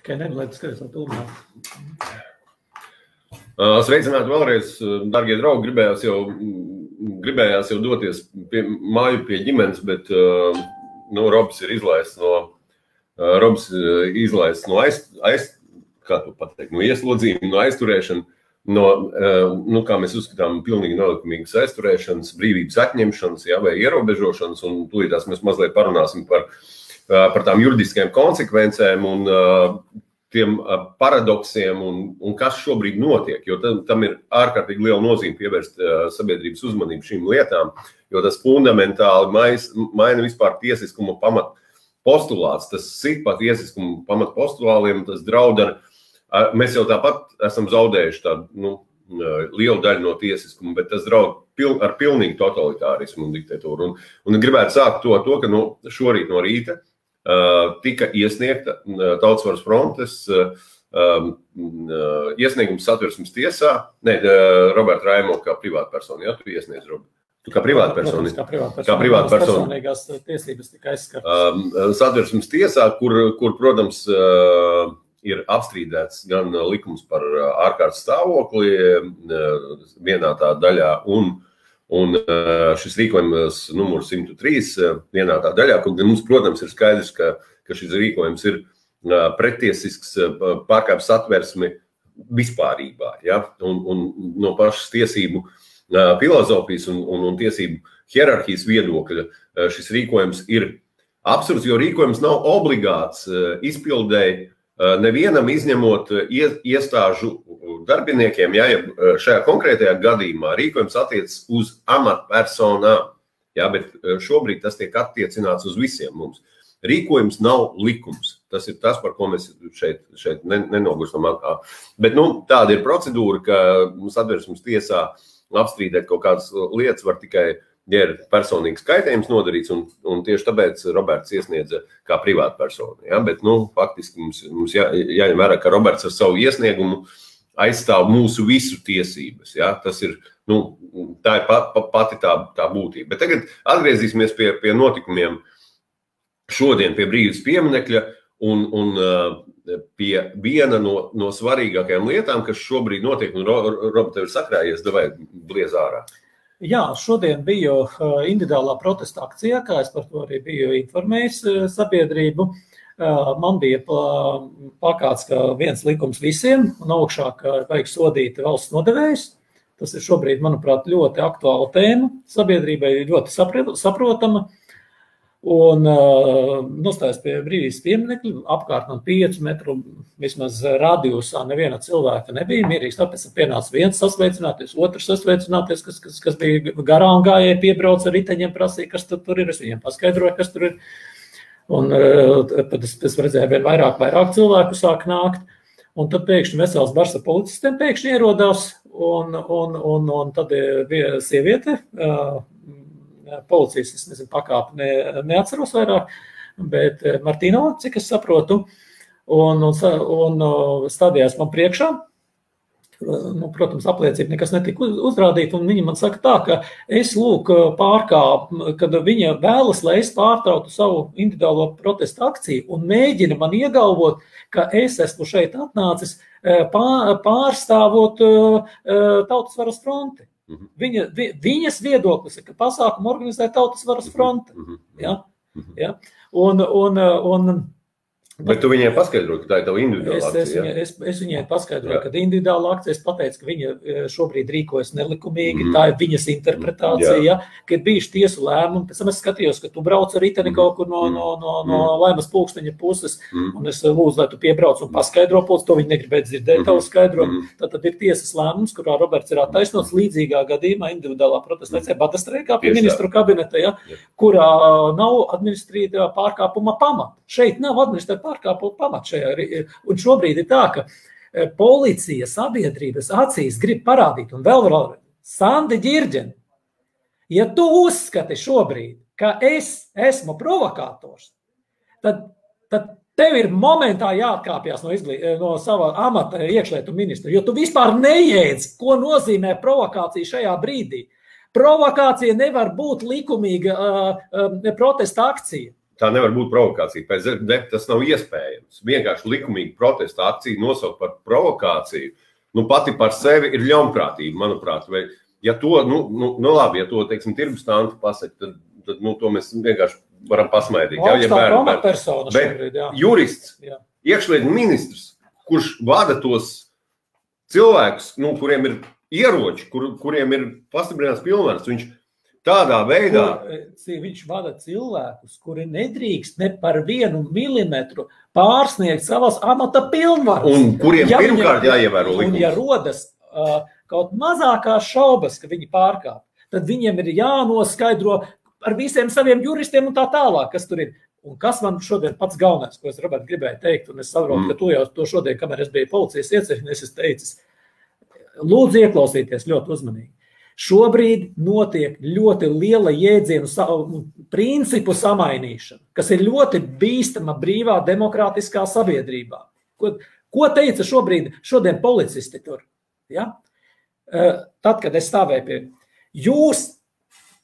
Tikai neglēt, skaties, lai pilnāk. Sveicināti vēlreiz, dargie draugi, gribējās jau doties māju pie ģimenes, bet Robs ir izlaists no ieslodzījuma, no aizturēšana, kā mēs uzskatām, pilnīgi nelikumīgas aizturēšanas, brīvības atņemšanas, vai ierobežošanas, un tūlītās mēs mazliet parunāsim par tām juridiskajām konsekvencēm un tiem paradoksiem un kas šobrīd notiek, jo tam ir ārkārtīgi liela nozīme pievērst sabiedrības uzmanību šīm lietām, jo tas fundamentāli maina vispār tiesiskuma pamatpostulāts, tas sit pat tiesiskuma pamatpostulāliem, tas draud mēs jau tāpat esam zaudējuši tādu, lielu daļu no tiesiskuma, bet tas draud ar pilnīgu totalitārismu un diktatūru. Un gribētu sākt to, ka šorīt no rīta tika iesniegta Tautas frontes iesniegums Satversmes tiesā. Roberta Raimo kā privātpersona, tu iesniedz, Robert? Tu kā privātpersona? Kā privātpersona. Personīgās tiesības tika aizskartas. Satversmes tiesā, kur, protams, ir apstrīdēts gan likums par ārkārtas stāvokli vienā tā daļā un šis rīkojums numurs 103 vienā tā daļā, kur mums, protams, ir skaidrs, ka šis rīkojums ir pretiesisks pārkāpj Satversmi vispārībā, un no pašas tiesību filozofijas un tiesību hierarhijas viedokļa šis rīkojums ir absurds, jo rīkojums nav obligāts izpildēji nevienam izņemot iestāžu darbiniekiem, ja šajā konkrētajā gadījumā rīkojums attiecas uz amatpersonām, bet šobrīd tas tiek attiecināts uz visiem mums. Rīkojums nav likums. Tas ir tas, par ko mēs šeit nenogurstam atkal. Bet tāda ir procedūra, ka Satversmes tiesā apstrīdēt kaut kādas lietas var tikai, ja ir personīgs kaitējums nodarīts, un tieši tāpēc Roberts iesniedza kā privātpersona. Bet, faktiski mums jāņem vērā, ka Roberts ar savu iesniegumu aizstāv mūsu visu tiesības. Tas ir, tā ir pati tā būtība. Bet tagad atgriezīsimies pie notikumiem šodien, pie brīvības pieminekļa un pie viena no svarīgākajām lietām, kas šobrīd notiek, un Robert, tev ir sakrājies, davai bliez ārā. Jā, šodien biju individuālā protesta akcijā, kā es par to arī biju informējis sabiedrību. Man bija plakāts, ka viens likums visiem, un augšā, ka vajag sodīt valsts nodevējus. Tas ir šobrīd, manuprāt, ļoti aktuāla tēma. Sabiedrībai ļoti saprotama. Un nostājas pie brīvības pieminekļa, apkārt man 5 metru vismaz radiusā neviena cilvēka nebija. Mierīgs, tāpēc pienāca viens sasveicināties, otrs sasveicināties, kas bija garām gājēji, piebrauca ar riteņiem, prasīja, kas tur ir. Es viņiem paskaidroju, kas tur ir. Un tad es redzēju, vien vairāk cilvēku sāk nākt. Un tad pēkšņi vesels bars ar policistiem pēkšņi ierodās. Un tad bija sieviete, policijas, es nezinu, pakāpi neatceros vairāk, bet Martīno, cik es saprotu, un stādījās man priekšā. Protams, apliecība nekas netika uzrādīta, un viņa man saka tā, ka es kad viņa vēlas, lai es pārtrautu savu individuālo protestu akciju un mēģina man iegalvot, ka es esmu šeit atnācis pārstāvot Tautas varas fronti. Viņas viedoklis ir, ka pasākumu organizē Tautas varas fronte. Bet tu viņai paskaidroji, ka tā ir tava individuāla akcija? Es viņai paskaidroju, ka individuāla akcija, es pateicu, ka viņa šobrīd rīkojas nelikumīgi, tā ir viņas interpretācija, ka ir bijuši tiesu lēmumi. Pēc tam es skatījos, ka tu brauc ar riteni kaut kur no Laimas pulksteņa puses, un es lūdzu, lai tu piebrauc un paskaidro pulksteņu, to viņi negribētu dzirdēt tavu skaidrojumu. Tad ir tiesas lēmums, kurā Roberts ir attaisnots līdzīgā gadījumā individuālā protestēcija badastreikā pie ministru kabineta, kurā nav administrīta pārkāpuma pamata. Šeit nav administrēta pārkāpuma pamata šajā. Un šobrīd ir tā, ka policija sabiedrības acīs grib parādīt, un vēl Sandi Ģirģeni, ja tu uzskati šobrīd, ka es esmu provokators, tad tev ir momentā jāatkāpjas no sava amata iekšlietu ministra, jo tu vispār nejēdz, ko nozīmē provokācija šajā brīdī. Provokācija nevar būt likumīga protesta akcija. tā nevar būt provokācija. Pēc tas nav iespējams. Vienkārši likumīgi protesta akciju nosaukt par provokāciju, pati par sevi ir ļaunprātība, manuprāt. Vai, ja to, labi, ja to, teiksim, tirgus tanti pasaka, tad to mēs vienkārši varam pasmaidīt. Bet jurists, iekšlietu ministrs, kurš vada tos cilvēkus, kuriem ir ieroči, kuriem ir pastiprināts pilnvaras, viņš tādā veidā... Viņš vada cilvēkus, kuri nedrīkst ne par 1 milimetru pārsniegt savas amata pilnvaras. Un kuriem pirmkārt jāievēro likums. Un ja rodas kaut mazākās šaubas, ka viņi pārkāp, tad viņiem ir jānoskaidro ar visiem saviem juristiem un tā tālāk, kas tur ir. Un kas man šodien pats galvenais, ko es, Robert, gribēju teikt, un es saprotu, ka tu jau to šodien, kamēr es biju policijas iecirknis, es teicis, lūdzu ieklausīties ļoti uzmanīgi. Šobrīd notiek ļoti liela jēdzienu principu samainīšana, kas ir ļoti bīstama brīvā demokrātiskā sabiedrībā. Ko teica šodien policisti tur? Ja? Tad, kad es stāvēju pie, jūs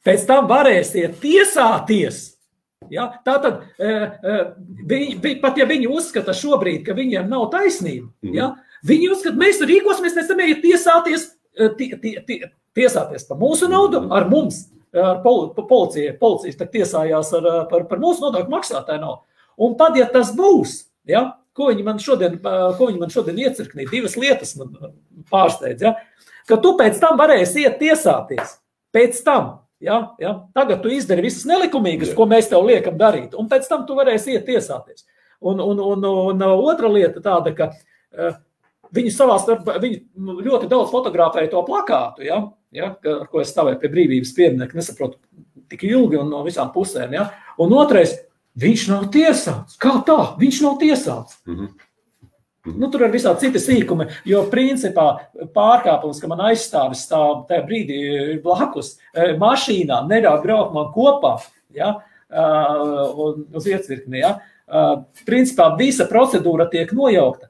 pēc tam varēsiet tiesāties. Ja? Tātad, pat ja viņi uzskata šobrīd, ka viņiem nav taisnība, ja? Viņi uzskata, mēs rīkosimies, mēs tam iet tiesāties par mūsu naudu, ar mums, ar policijas tiesājās par mūsu nodokļu maksātāju naudu. Un tad, ja tas būs, ja? Ko viņi man šodien iecirknī, 2 lietas man pārsteidz, ja? Ka tu pēc tam varēsi iet tiesāties, pēc tam. Ja? Tagad tu izdari visas nelikumīgas, ko mēs tev liekam darīt, un pēc tam tu varēsi iet tiesāties. Un otra lieta tāda, ka viņi ļoti daudz fotografēja to plakātu, ja? Ar ko es stāvēju pie brīvības pieminieku, nesaprotu tik ilgi un no visām pusēm. Ja? Un otrais, viņš nav tiesāts. Kā tā? Viņš nav tiesāts. Tur ir visādi citi sīkumi, jo principā pārkāpums, ka man aizstāvis stāv tajā brīdī blakus mašīnā, neļauj braukt man kopā, ja, uz iecirkni. Ja. Principā visa procedūra tiek nojaukta.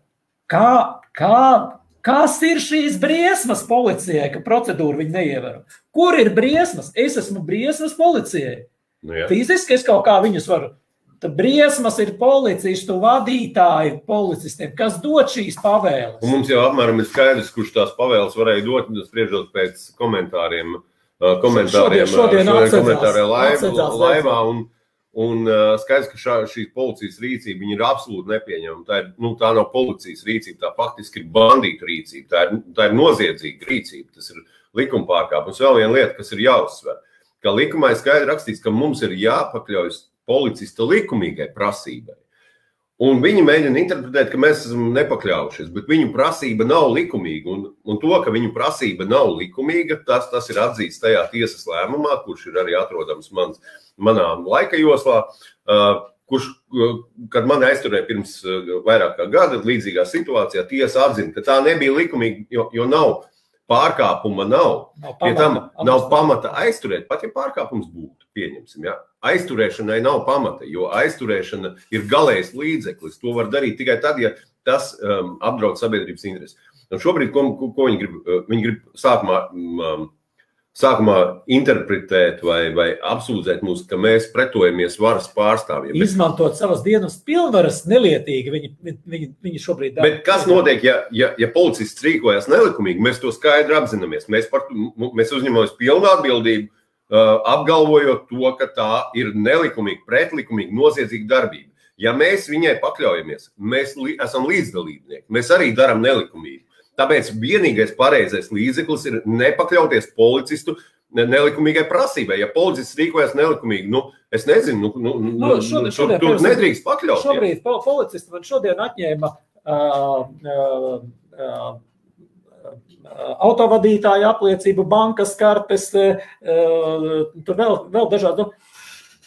Kas ir šīs briesmas policijai, ka procedūru viņi neievēro? Kur ir briesmas? Es esmu briesmas policijai. Fiziski es kaut kā viņus varu. Tad briesmas ir policistu vadītāji policistiem, kas dod šīs pavēles. Un mums jau apmēram ir skaidrs, kurš tās pavēles varēja dot, spriežot pēc komentāriem laivā. Un skaidrs, ka šī policijas rīcība ir absolūti nepieņemama. Tā nav policijas rīcība, tā faktiski ir bandītu rīcība. Tā ir noziedzīga rīcība, tas ir likuma pārkāpums. Vēl viena lieta, kas ir jāuzsver, ka likumā ir skaidri rakstīts, ka mums ir jāpakļaujas policista likumīgai prasībai. Un viņi mēģina interpretēt, ka mēs esam nepakļaujušies, bet viņu prasība nav likumīga. Un to, ka viņu prasība nav likumīga, tas ir atzīts tajā tiesas lēmumā, kurš ir arī atrodams manā laika joslā, kad mani aizturēja pirms vairāk kā gada līdzīgā situācijā, tiesa atzina, ka tā nebija likumīga, jo nav pārkāpuma nav. Pie tam nav pamata aizturēt, pat ja pārkāpums būtu, pieņemsim, ja. Aizturēšanai nav pamata, jo aizturēšana ir galējs līdzeklis. To var darīt tikai tad, ja tas apdraud sabiedrības interesi. Un šobrīd, ko viņi grib? Viņi grib sākumā interpretēt vai apsūdzēt mūs, ka mēs pretojamies varas pārstāvjiem. Izmantot savas dienas pilnvaras nelietīgi, viņi šobrīd dara. Bet kas notiek, ja policists rīkojas nelikumīgi, mēs to skaidri apzināmies. Mēs uzņemamies pilnu atbildību, apgalvojot to, ka tā ir nelikumīga, pretlikumīga, noziedzīga darbība. Ja mēs viņai pakļaujamies, mēs esam līdzdalībnieki, mēs arī darām nelikumīgi. Tāpēc vienīgais pareizais līdzeklis ir nepakļauties policistu nelikumīgai prasībai. Ja policists rīkojas nelikumīgi, es nezinu, tur nedrīkst pakļaut. Šobrīd policisti man šodien atņēma autovadītāja apliecību, bankas kartes, tur vēl dažādi.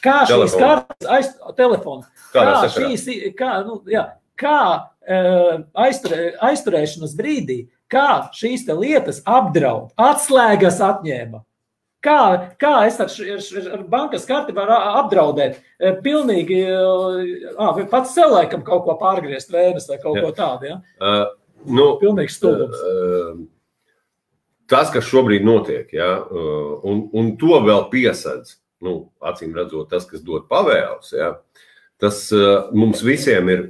Kā šīs kartes telefonu? Kā aizturēšanas brīdī, kā šīs te lietas apdraud, atslēgas atņēma. Kā es ar bankas karti varu apdraudēt? Pilnīgi, pats sev laikam kaut ko pārgriezt vēnes vai kaut ko tādu, ja? Pilnīgi stulbums. Tas, kas šobrīd notiek, ja, un to vēl piesedz, acīm redzot, tas, kas dod pavēles, ja, tas mums visiem ir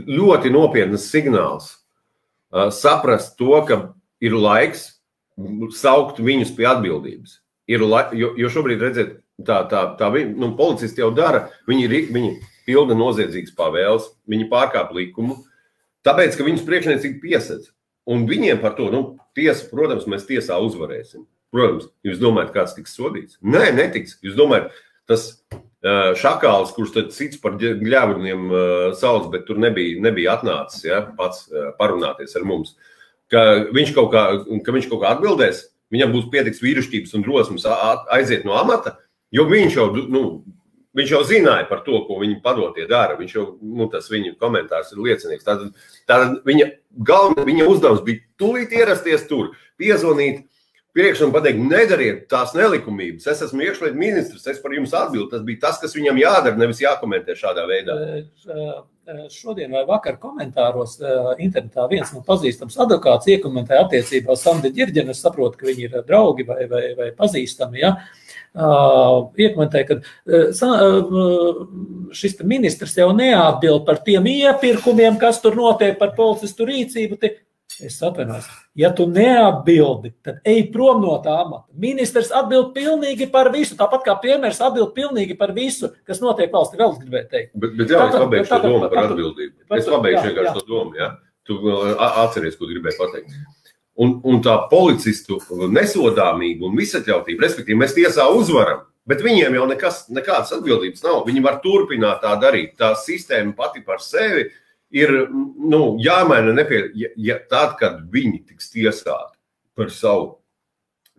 ļoti nopietnas signāls saprast to, ka ir laiks saukt viņus pie atbildības. Jo šobrīd, redziet, policisti jau dara, viņi pilda noziedzīgas pavēles, viņi pārkāp likumu, tāpēc, ka viņus priekšniecīgi piesedz. Un viņiem par to, tiesa, protams, mēs tiesā uzvarēsim. Protams, jūs domājat, kāds tiks sodīts? Nē, netiks. Jūs domājat, tas šakāls, kurš tad cits par gļēvurniem sauc, bet tur nebija atnācis, pats parunāties ar mums, ka viņš kaut kā atbildēs, viņam būs pietiks vīrišķības un drosmes aiziet no amata, jo viņš jau zināja par to, ko viņi padotie dara. Viņš jau, tas viņa komentārs ir liecinieks. Tātad viņa uzdevums bija tūlīt ierasties tur, piezvanīt priekš un pateikt, nedariet tās nelikumības. Es esmu iekšlietu ministrs, es par jums atbildu. Tas bija tas, kas viņam jādara, nevis jākomentē šādā veidā. Šodien vai vakar komentāros internetā viens no pazīstams advokāts iekomentēja attiecībā Sandi Ģirģeni. Es saprotu, ka viņi ir draugi vai pazīstami, ja? Iekomentēja, ka šis ministrs jau neatbild par tiem iepirkumiem, kas tur notiek par policistu rīcību. Es atvainojos, ja tu neatbildi, tad ej prom no tā amata. Ministrs atbild pilnīgi par visu, tāpat kā piemērs atbild pilnīgi par visu, kas notiek valstī. Vēl es gribēju teikt. Bet jā, es pabeigšu to domu par atbildību. Es pabeigšu vienkārši to domu, ja? Tu atceries, ko gribēju pateikt. Un tā policistu nesodāmība un visatļautība, respektīvi, mēs tiesā uzvaram, bet viņiem jau nekādas atbildības nav. Viņi var turpināt tā darīt. Tā sistēma pati par sevi ir, jāmaina tad, kad viņi tiks tiesāti par savu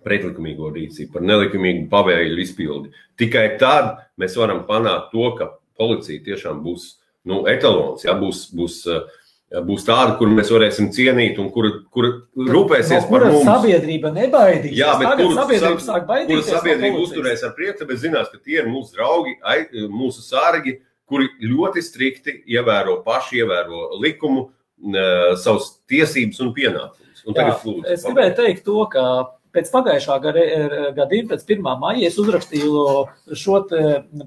pretlikumīgo rīcību, par nelikumīgu pavēļu izpildi. Tikai tad mēs varam panākt to, ka policija tiešām būs etalons, būs tāda, kur mēs varēsim cienīt un kur rūpēsies par mums. Kura sabiedrība nebaidīs. Jā, bet kura sabiedrība uzturēs ar prieku, tāpēc zinās, ka tie ir mūsu draugi, mūsu sārgi, kuri ļoti strikti ievēro likumu, savas tiesības un pienākumus. Es gribēju teikt to, ka pēc pagājušā gadījuma, pēc 1. maija, es uzrakstīju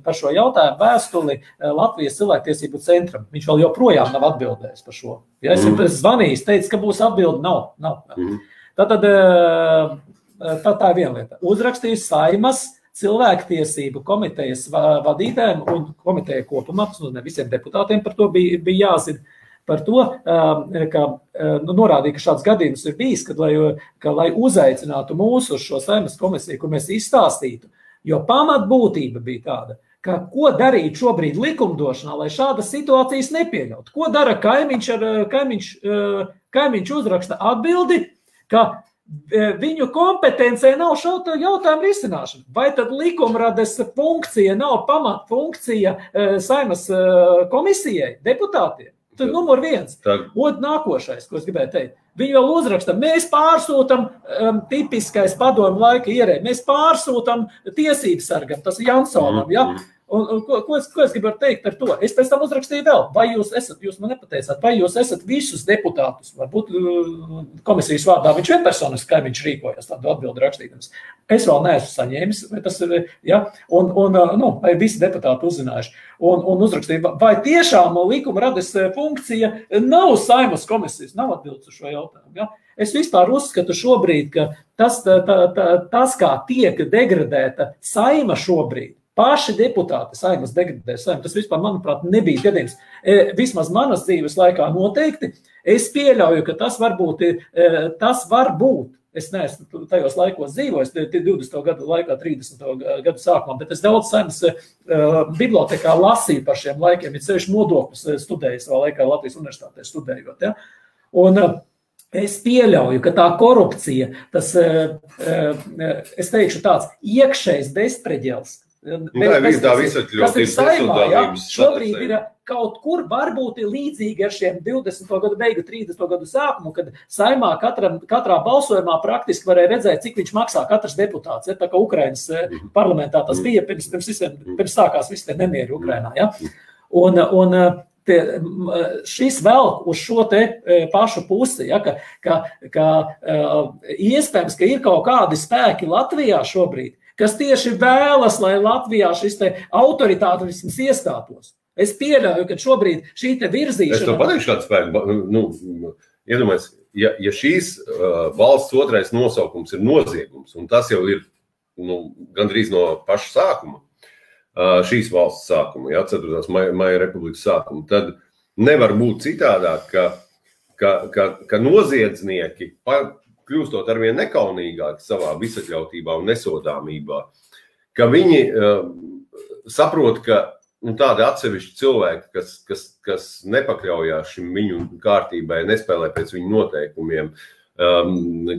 par šo jautājumu vēstuli Latvijas cilvēktiesību centram. Viņš vēl joprojām nav atbildējis par šo. Ja, es zvanīju, teicu, ka būs atbildi, nav. Tātad tā ir viena lieta. Uzrakstīju Saimas cilvēktiesību komitejas vadītājiem un komiteja kopumā, ne visiem deputātiem par to bija jāzina, par to, ka norādīja, ka šāds gadījums ir bijis, lai uzaicinātu mūsu uz šo Saimas komisiju, kur mēs izstāstītu, jo pamatbūtība bija tāda, ka ko darīt šobrīd likumdošanā, lai šādas situācijas nepieļaut. Ko dara kaimiņš uzraksta atbildi, ka viņu kompetencē nav šo jautājumu risināšana. Vai tad likumrades funkcija nav pamatfunkcija Saimas komisijai, deputātiem? Tad numur 1. Un nākošais, ko es gribēju teikt. Viņi vēl uzraksta, mēs pārsūtam tipiskais padomu laika ierēdzi, mēs pārsūtam tiesības sargam, tas ir Jansonam, ja? Un ko es gribu teikt ar to? Es pēc tam uzrakstīju vēl, vai jūs man nepateicāt, vai jūs esat visus deputātus, varbūt komisijas vārdā viņš vienpersonisks, kā viņš rīkojas tādu atbildi rakstītams. Es vēl neesmu saņēmis, vai tas ir, ja, vai visi deputāti uzzinājuši. Un uzrakstīju, vai tiešām likumrades funkcija nav Saimas komisijas, nav atbildes uz šo jautājumu, ja? Es vispār uzskatu šobrīd, ka tas kā tiek degradēta Saima šobrīd, paši deputāti Saimas degradē Saimu, tas vispār, manuprāt, nebija gadījums. Vismaz manas dzīves laikā noteikti. Es pieļauju, ka tas var būt. Es neesmu tajos laikos dzīvojis, 20. gadu laikā, 30. gadu sākumā, bet es daudz Saimas bibliotekā lasīju par šiem laikiem, ir sevišķi nodokļus studēju savā laikā Latvijas universitātē studējot. Ja? Un es pieļauju, ka tā korupcija, tas, es teikšu tāds iekšējs bezspreģels, kas ir Saimā, ja? Šobrīd ir kaut kur varbūt līdzīgi ar šiem 20. gadu beigu, 30. gadu sākumu, kad Saimā katrā balsojumā praktiski varēja redzēt, cik viņš maksā katrs deputāts. Ja? Tā kā Ukrainas parlamentā tas bija, pirms sākās visi tie nemieri Ukrainā. Ja? Un šis velk uz šo te pašu pusi, ja? ka iespējams, ka ir kaut kādi spēki Latvijā šobrīd, kas tieši vēlas, lai Latvijā šis te autoritārisms iestātos. Es pieļauju, ka šobrīd šī te virzīšana... Es to pateikšu kādu spēku. Iedomājies, ja šīs valsts otrais nosaukums ir noziegums, un tas jau ir gandrīz no paša sākuma, šīs valsts sākuma, 4. maija republikas sākuma, tad nevar būt citādāk, ka noziedznieki, kļūstot arvien nekaunīgāki savā visatļautībā un nesodāmībā, ka viņi saprot, ka tādi atsevišķi cilvēki, kas nepakļaujās šim viņu kārtībai, nespēlē pēc viņu noteikumiem,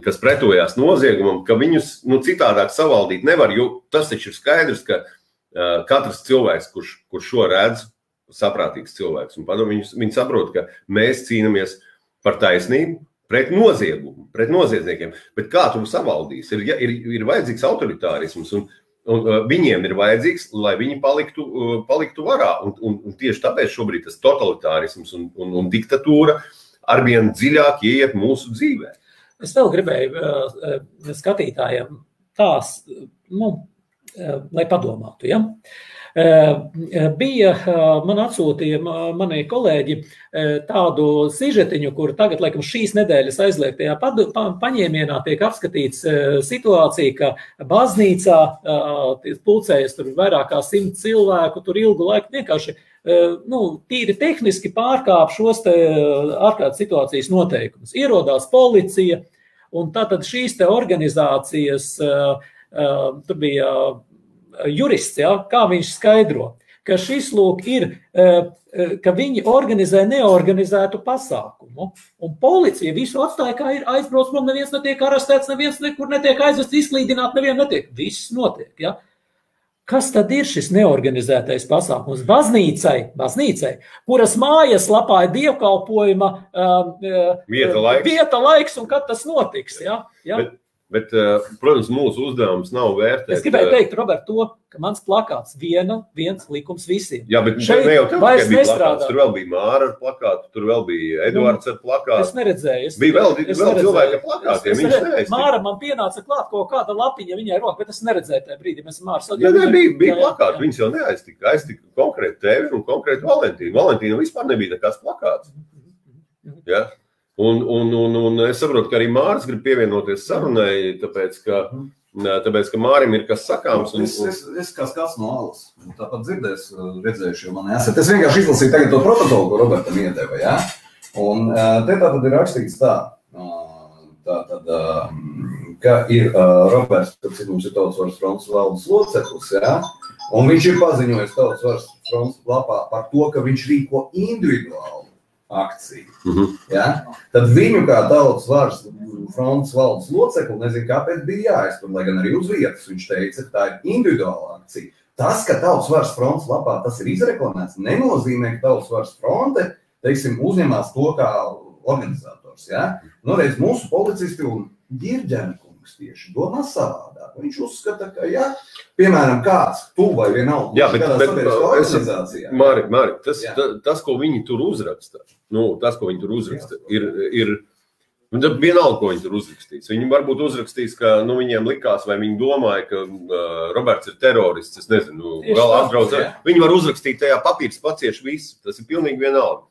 kas pretojās noziegumam, ka viņus citādāk savaldīt nevar, jo tas taču ir skaidrs, ka katrs cilvēks, kurš šo redz, saprātīgs cilvēks, un viņi saprot, ka mēs cīnamies par taisnību, pret noziegumu, pret noziedzniekiem, bet kā tu savaldīs? Ir vajadzīgs autoritārisms, un viņiem ir vajadzīgs, lai viņi paliktu varā, un tieši tāpēc šobrīd tas totalitārisms un diktatūra arvien dziļāk ieiet mūsu dzīvē. Es vēl gribēju skatītājiem tās, lai padomātu, ja? Bija, man atsūtīja mani kolēģi tādu sižetiņu, kur tagad, laikam, šīs nedēļas aizliegtajā paņēmienā tiek apskatīts situācija, ka baznīcā pulcējas tur vairāk kā 100 cilvēku, tur ilgu laiku vienkārši, tīri tehniski pārkāp šos te ārkārtas situācijas noteikumus. Ierodās policija, un tātad šīs te organizācijas, tur bija jurists, ja, kā viņš skaidro, ka šis lūk ir, ka viņi organizē neorganizētu pasākumu, un policija visu atstāja, kā ir aizbrauc, neviens netiek arestēts, neviens nekur netiek aizvests, izklīdināt, neviens netiek, viss notiek, ja. Kas tad ir šis neorganizētais pasākums? Baznīcai, kuras mājas lapā ir dievkalpojuma vieta, laiks un kad tas notiks, ja. Bet, protams, mūsu uzdevums nav vērtēt. Es gribēju teikt, Robert, to, ka mans plakāts viens likums visiem. Jā, bet šeit ne jau tev tikai bija plakāts. Tur vēl bija Māra ar plakātu, tur vēl bija Eduards ar plakātu. Es neredzēju. Bija vēl cilvēki ar plakātiem. Māra man pienāca klāt kaut kāda lapiņa viņai roka, bet es neredzēju tajā brīdī. Mēs Māra bija plakāti, viņas jau neaiztika. Aiztika konkrēti tevi un konkrēti Valentīnu. Valentīna vispār nebija nekāds plakāts. Ja? Un es saprotu, ka arī Māris grib pievienoties sarunai, tāpēc, ka Mārim ir kas sakāms. Es kāds no alas. Tāpat redzējuši, jo man esat. Es vienkārši izlasīju tagad to protokolu, ko Robertam iedeva, ja? Un te tātad ir rakstīts tā, ka ir Roberts, cik mums ir Tautas varas frontes valdes loceklis, ja? Un viņš ir paziņojis Tautas varas frontes lapā par to, ka viņš rīko individuāli akciju. Ja? Tad viņu kā Tautas varas frontes valdes locekli, nezinu, kāpēc bija jāaiztur, lai gan arī uz vietas viņš teica, ka tā ir individuāla akcija. Tas, ka Tautas varas frontes lapā tas ir izreklamēts, nenozīmē, ka Tautas varas fronte, teiksim, uzņemās to kā organizators. Ja? Reiz mūsu policisti un Ģirģena kungs tieši domā savādāk. Viņš uzskata, ka, ja, piemēram, kāds tu vai vienalga, kādā sabiedriskā organizācijā. Māri, tas, ko viņi tur uzraksta, ir vienalga, ko viņi tur uzrakstīs. Viņi varbūt uzrakstīs, ka viņiem likās, vai viņi domāja, ka Roberts ir terorists, es nezinu, vēl apdraudz. Viņi var uzrakstīt tajā papīrs pacieši visu, tas ir pilnīgi vienalga.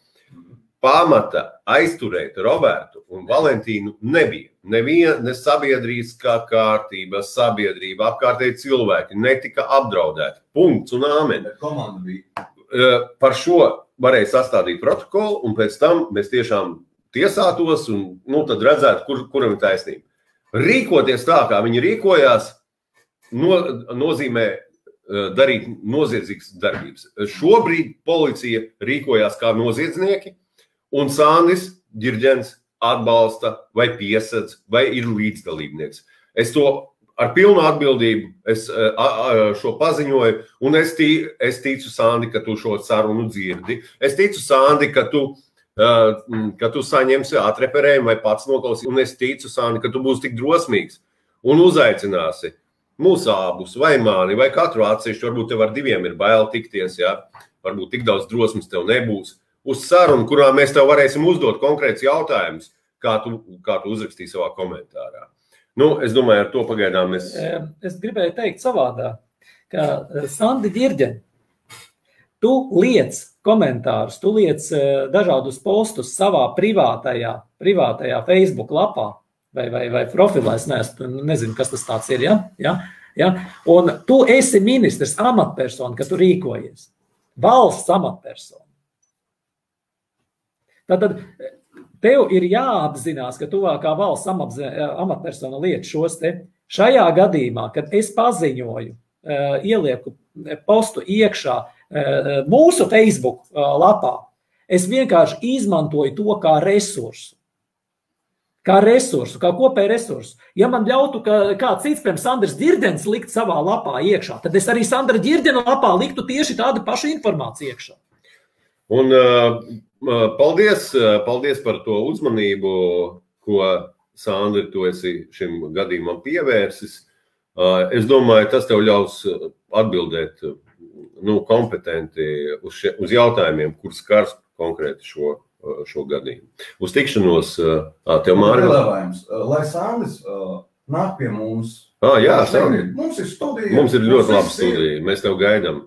Pamata aizturēt Robertu un Valentīnu nebija. Ne sabiedrīskā kārtība, sabiedrība, apkārtēji cilvēki netika apdraudēti. Punkts un āmen. Komanda bija. Par šo varēja sastādīt protokolu, un pēc tam mēs tiešām tiesātos un tad redzētu, kuram ir taisnība. Rīkoties tā, kā viņi rīkojās, nozīmē darīt noziedzīgas darbības. Šobrīd policija rīkojās kā noziedznieki, un Sandis Ģirģens atbalsta vai piesedz vai ir līdzdalībnieks. Es to ar pilnu atbildību šo paziņoju, un es ticu, Sandi, ka tu šo sarunu dzirdi. Es ticu, Sandi, ka tu saņemsi atreferējumu vai pats noklausīs, un es ticu, Sandi, ka tu būsi tik drosmīgs un uzaicināsi mūs abus vai mani vai katru atsevišķi, varbūt tev ar diviem ir bail tikties, ja? Varbūt tik daudz drosmes tev nebūs. Uz sarunu, kurā mēs tev varēsim uzdot konkrēts jautājumus, kā tu uzrakstīji savā komentārā. Es domāju, ar to pagaidām Es gribēju teikt savādā, ka Sandi Ģirģeni tu liec komentārus, tu liec dažādus postus savā privātajā Facebook lapā vai profilā, es nezinu, kas tas tāds ir, ja? Un tu esi ministrs, amatpersona, ka tu rīkojies. Valsts amatpersona. Tātad tev ir jāapzinās, ka tuvākā valsts amatpersona liek šos te. Šajā gadījumā, kad es paziņoju, ielieku postu iekšā mūsu Facebook lapā, es vienkārši izmantoju to kā resursu. Kā kopēju resursu. Ja man ļautu kāds cits, piemēram, Sandrs Ģirdens likt savā lapā iekšā, tad es arī Sandra Ģirdena lapā liktu tieši tādu pašu informāciju iekšā. Un paldies par to uzmanību, ko Sandri, tu esi šim gadījumam pievērsis. Es domāju, tas tev ļaus atbildēt kompetenti uz jautājumiem, kur skars konkrēti šo gadījumu. Uz tikšanos tev, Mārija. Lai Sandis nāk pie mums. Jā, mums ir studija. Mums ir ļoti laba studija. Mēs tev gaidām.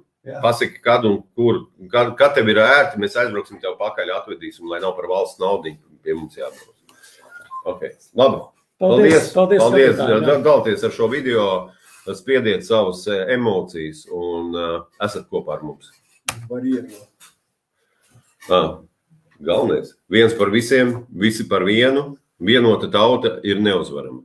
Pasaki, kad un kur. Kad tev ir ērti, mēs aizbrauksim tev pakaļ, atvedīsim, lai nav par valsts naudu pie mums jābrauc. Okay. Labi. Paldies. Dalties ar šo video, spiediet savas emocijas un esat kopā ar mums. Galvenais. Viens par visiem, visi par vienu. Vienota tauta ir neuzvarama.